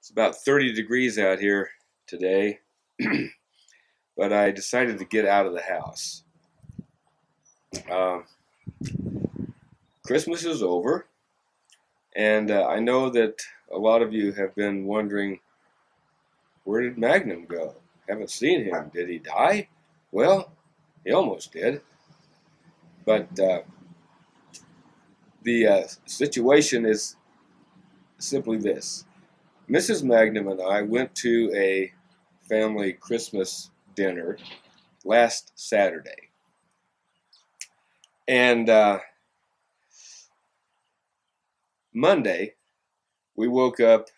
It's about 30 degrees out here today, but I decided to get out of the house. Christmas is over, and I know that a lot of you have been wondering, where did Magnum go? Haven't seen him. Did he die? Well, he almost did. But the situation is simply this. Mrs. Magnum and I went to a family Christmas dinner last Saturday. And Monday, we woke up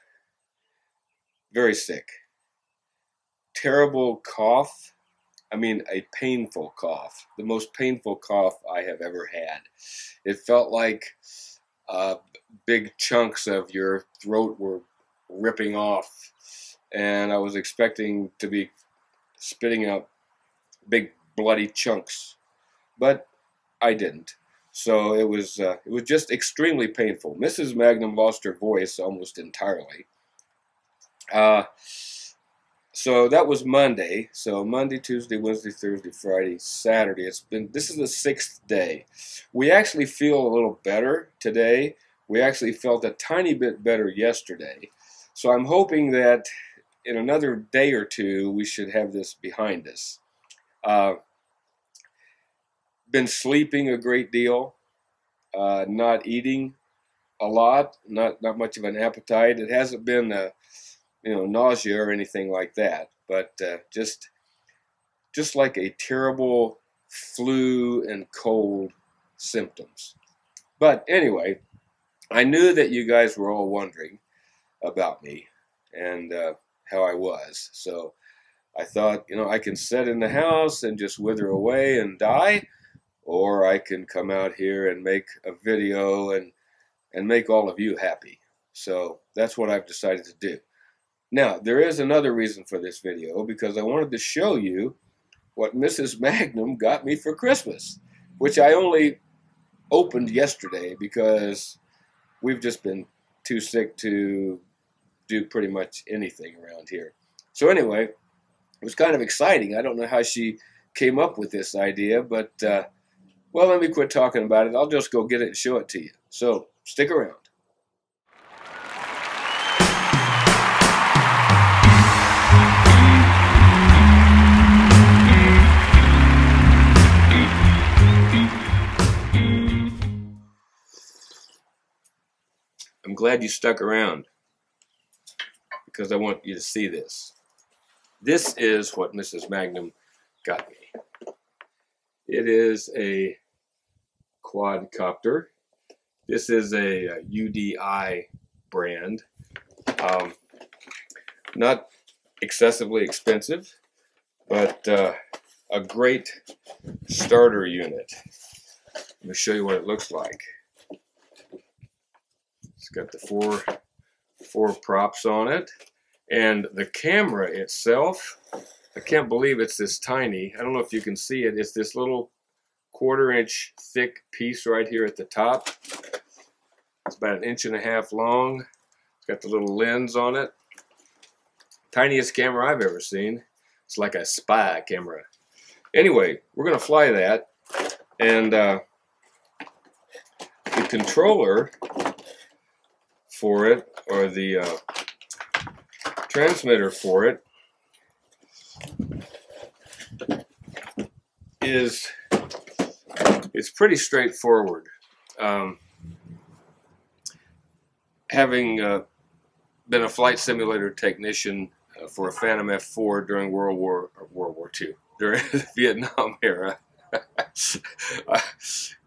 very sick. Terrible cough. I mean, a painful cough. The most painful cough I have ever had. It felt like big chunks of your throat were ripping off, and I was expecting to be spitting out big bloody chunks, but I didn't. So it was just extremely painful. Mrs. Magnum lost her voice almost entirely. So that was Monday. So Monday, Tuesday, Wednesday, Thursday, Friday, Saturday. This is the 6th day. We actually feel a little better today. We actually felt a tiny bit better yesterday. So I'm hoping that in another day or two we should have this behind us. Been sleeping a great deal, not eating a lot, not much of an appetite. It hasn't been nausea or anything like that, but just like a terrible flu and cold symptoms. But anyway, I knew that you guys were all wondering about me and how I was. So I thought, I can sit in the house and just wither away and die, or I can come out here and make a video and make all of you happy. So that's what I've decided to do. Now, there is another reason for this video, because I wanted to show you what Mrs. Magnum got me for Christmas, which I only opened yesterday because we've just been too sick to do pretty much anything around here. So anyway, it was kind of exciting. I don't know how she came up with this idea, but well, let me quit talking about it. I'll just go get it and show it to you. So stick around. I'm glad you stuck around, because I want you to see this. This is what Mrs. Magnum got me. It is a Quad Copter. This is a UDI brand. Not excessively expensive, but a great starter unit. Let me show you what it looks like. It's got the four props on it, and the camera itself, I can't believe it's this tiny. I don't know if you can see it. It's this little 1/4-inch thick piece right here at the top. It's about 1.5 inches long. It's got the little lens on it. Tiniest camera I've ever seen. It's like a spy camera. Anyway, we're going to fly that, and the controller for it, or the transmitter for it, it's pretty straightforward. Having been a flight simulator technician for a Phantom F4 during World War II, during the Vietnam era.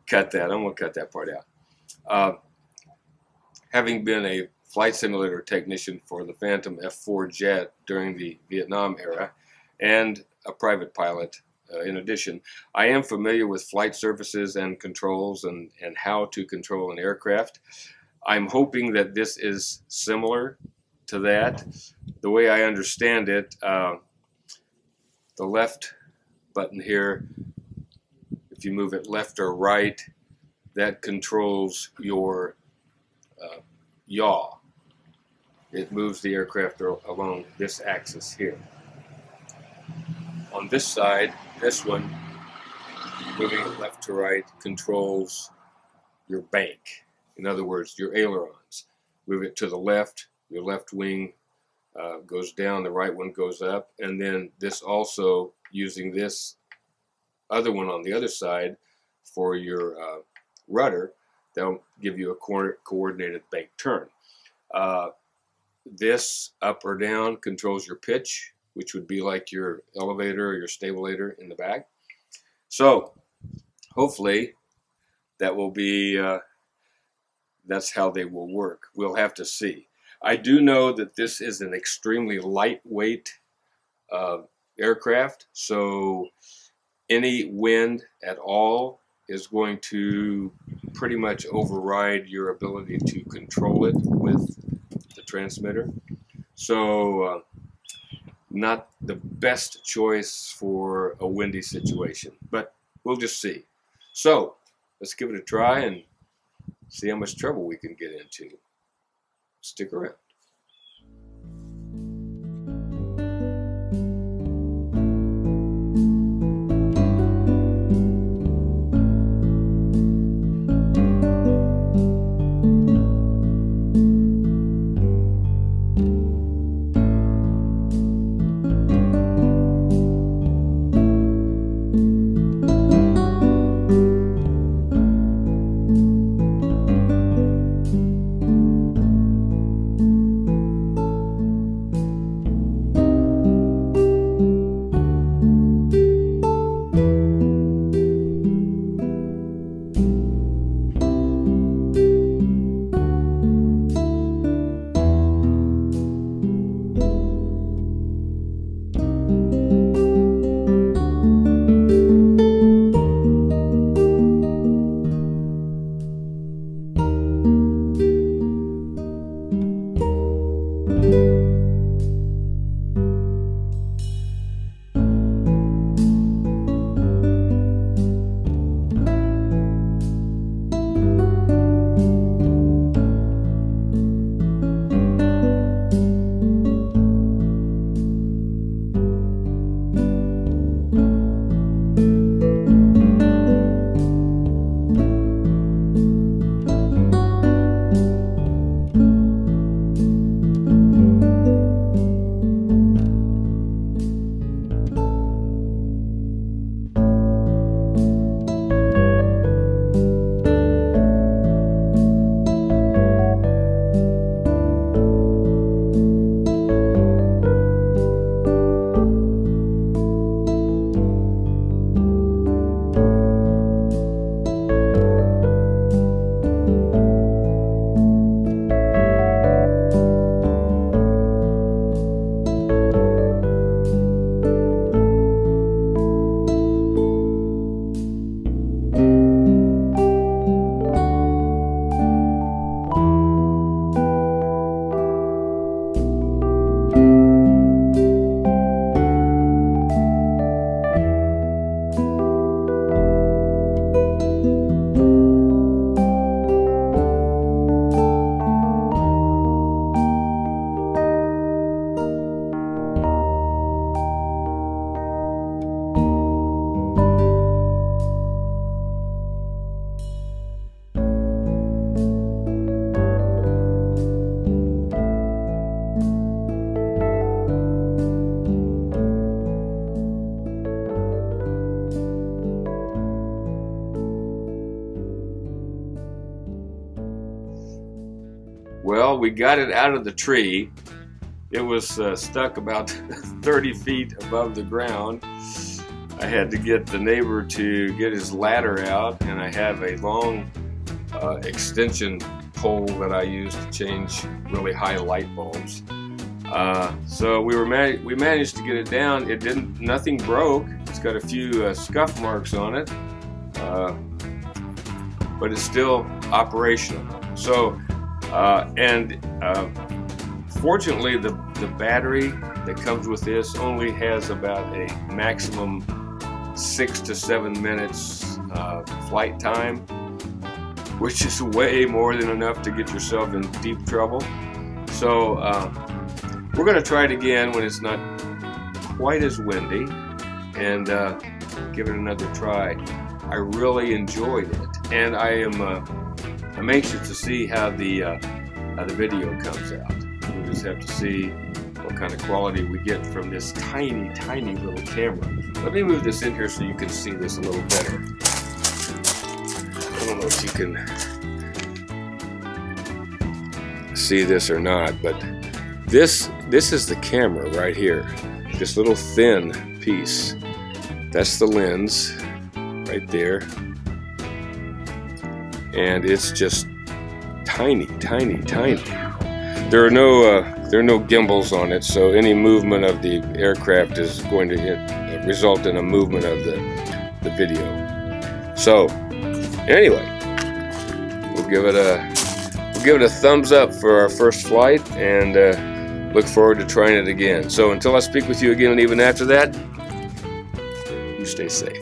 Cut that. I'm going to cut that part out. Having been a flight simulator technician for the Phantom F4 jet during the Vietnam era, and a private pilot in addition, I am familiar with flight surfaces and controls and how to control an aircraft. I'm hoping that this is similar to that. The way I understand it, the left button here, if you move it left or right, that controls your yaw. it moves the aircraft along this axis here. On this side, this one, moving it left to right, controls your bank. In other words, your ailerons. Move it to the left, your left wing goes down, the right one goes up, and then this also, using this other one on the other side for your rudder, that'll give you a coordinated bank turn. This up or down controls your pitch, which would be like your elevator or your stabilator in the back. So hopefully that will be, that's how they will work. We'll have to see. I do know that this is an extremely lightweight aircraft, so any wind at all is going to pretty much override your ability to control it with the transmitter. So not the best choice for a windy situation, but we'll just see. So let's give it a try and see how much trouble we can get into. Stick around. Well, we got it out of the tree. It was stuck about 30 feet above the ground. I had to get the neighbor to get his ladder out, and I have a long extension pole that I use to change really high light bulbs. So we managed to get it down. Nothing broke. It's got a few scuff marks on it, but it's still operational. So, fortunately, the battery that comes with this only has about a maximum 6 to 7 minutes flight time, which is way more than enough to get yourself in deep trouble. So we're going to try it again when it's not quite as windy, and give it another try. I really enjoyed it, and I'm anxious to see how the video comes out. We'll just have to see what kind of quality we get from this tiny, tiny little camera. Let me move this in here so you can see this a little better. I don't know if you can see this or not, but this is the camera right here. This little thin piece. That's the lens right there. And it's just tiny, tiny, tiny. There are no gimbals on it, so any movement of the aircraft is going to result in a movement of the video. So anyway, we'll give it a thumbs up for our first flight, and look forward to trying it again. So until I speak with you again, and even after that, you stay safe.